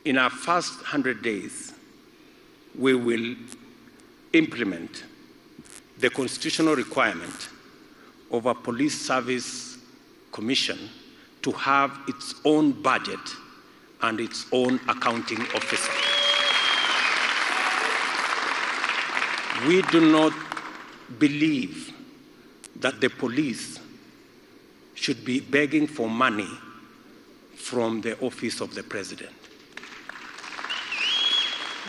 in our first 100 days, we will implement the constitutional requirement of a police service commission to have its own budget and its own accounting officer. We do not believe that the police should be begging for money from the office of the president.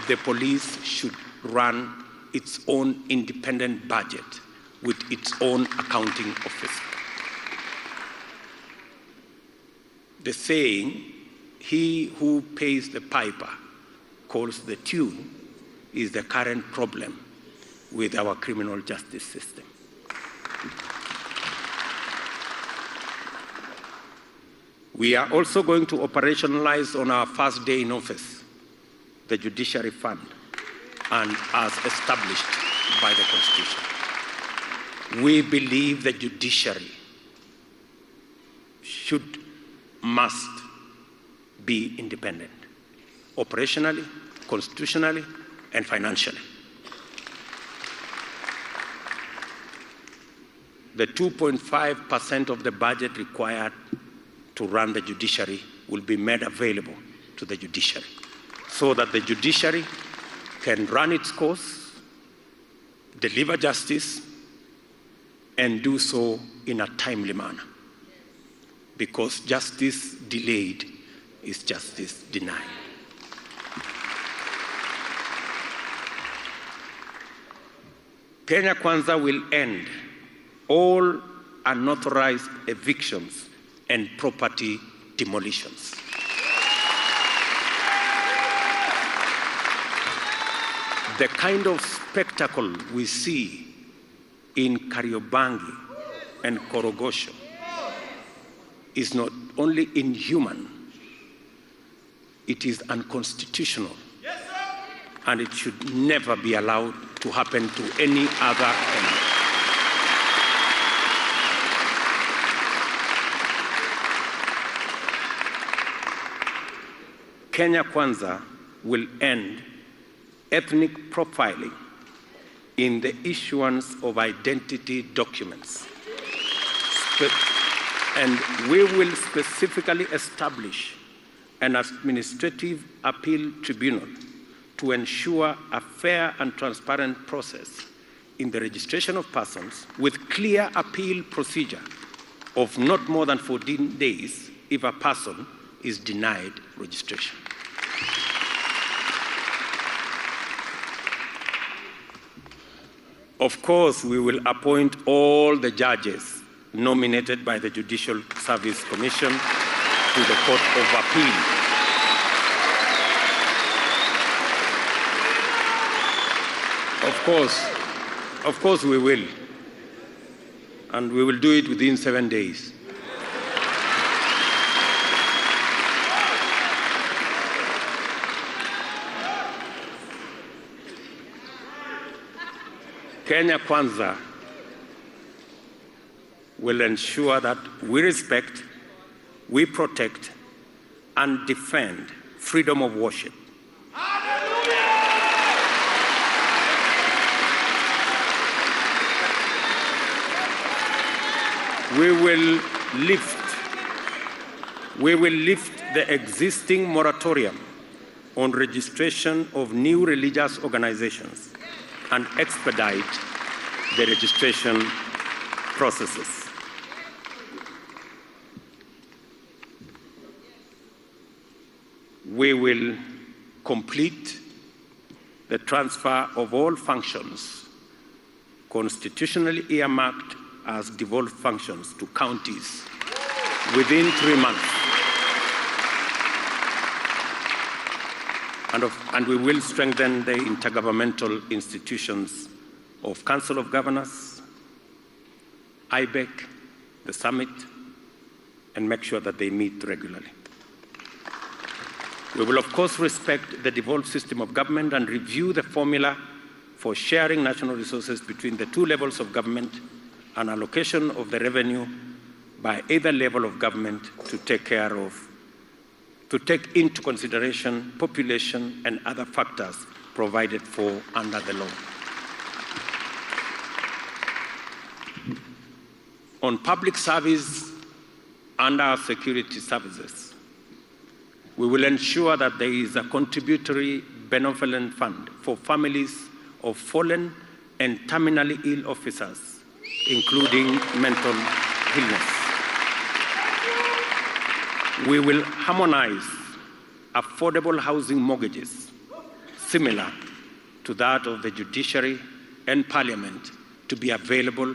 The police should run its own independent budget with its own accounting officer. The saying, "He who pays the piper calls the tune," is the current problem with our criminal justice system. We are also going to operationalize on our first day in office the Judiciary Fund, and as established by the Constitution. We believe the judiciary must be independent, operationally, constitutionally, and financially. The 2.5% of the budget required to run the judiciary will be made available to the judiciary so that the judiciary can run its course, deliver justice, and do so in a timely manner. Because justice delayed is justice denied. Kenya Kwanza will end all unauthorized evictions and property demolitions. The kind of spectacle we see in Kariobangi and Korogosho is not only inhuman, it is unconstitutional, and it should never be allowed to happen to any other country. Kenya Kwanza will end ethnic profiling in the issuance of identity documents. And we will specifically establish an administrative appeal tribunal to ensure a fair and transparent process in the registration of persons with clear appeal procedure of not more than 14 days if a person is denied registration. Of course, we will appoint all the judges nominated by the Judicial Service Commission to the Court of Appeal. Of course we will. And we will do it within 7 days. Kenya Kwanza will ensure that we respect, we protect, and defend freedom of worship. We will lift the existing moratorium on registration of new religious organizations and expedite the registration processes. We will complete the transfer of all functions constitutionally earmarked as devolved functions to counties within 3 months. And we will strengthen the intergovernmental institutions of Council of Governors, IBEC, the Summit, and make sure that they meet regularly. We will, of course, respect the devolved system of government and review the formula for sharing national resources between the two levels of government and allocation of the revenue by either level of government to take care of to take into consideration population and other factors provided for under the law. On public service under our security services, we will ensure that there is a contributory benevolent fund for families of fallen and terminally ill officers, including mental illness. We will harmonize affordable housing mortgages similar to that of the judiciary and parliament to be available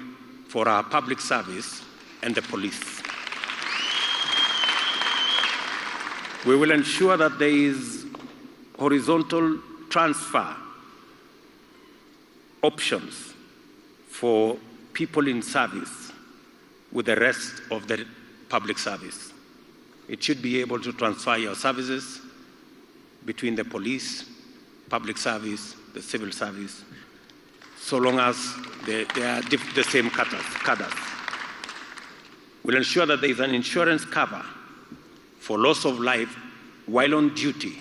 for our public service and the police. We will ensure that there is horizontal transfer options for people in service with the rest of the public service. It should be able to transfer your services between the police, public service, the civil service, so long as they are the same cadres. We'll ensure that there is an insurance cover for loss of life while on duty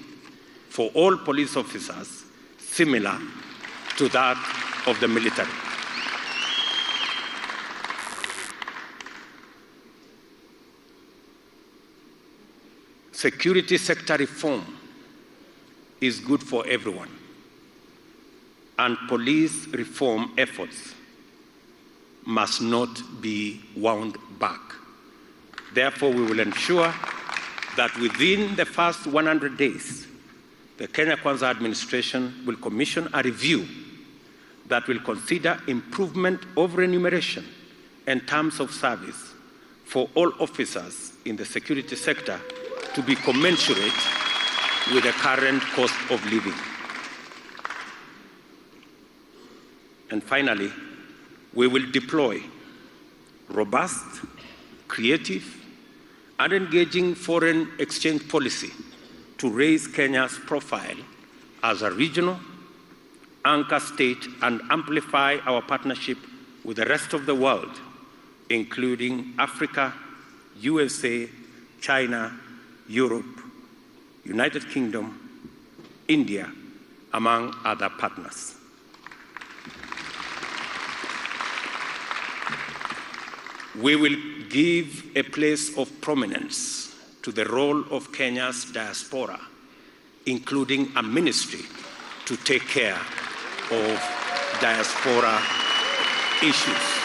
for all police officers, similar to that of the military. Security sector reform is good for everyone, and police reform efforts must not be wound back. Therefore, we will ensure that within the first 100 days, the Kenya Kwanza administration will commission a review that will consider improvement of remuneration and terms of service for all officers in the security sector to be commensurate with the current cost of living. And finally, we will deploy robust, creative, and engaging foreign exchange policy to raise Kenya's profile as a regional anchor state and amplify our partnership with the rest of the world, including Africa, USA, China, Europe, United Kingdom, India, among other partners. We will give a place of prominence to the role of Kenya's diaspora, including a ministry to take care of diaspora issues.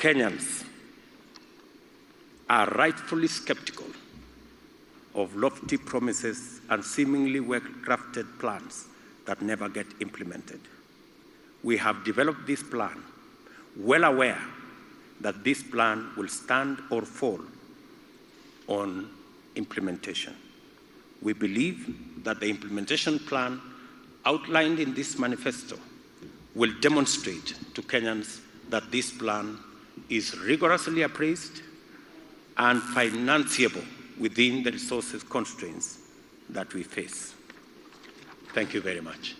Kenyans are rightfully skeptical of lofty promises and seemingly well-crafted plans that never get implemented. We have developed this plan, well aware that this plan will stand or fall on implementation. We believe that the implementation plan outlined in this manifesto will demonstrate to Kenyans that this plan is rigorously appraised and financeable within the resources constraints that we face. Thank you very much.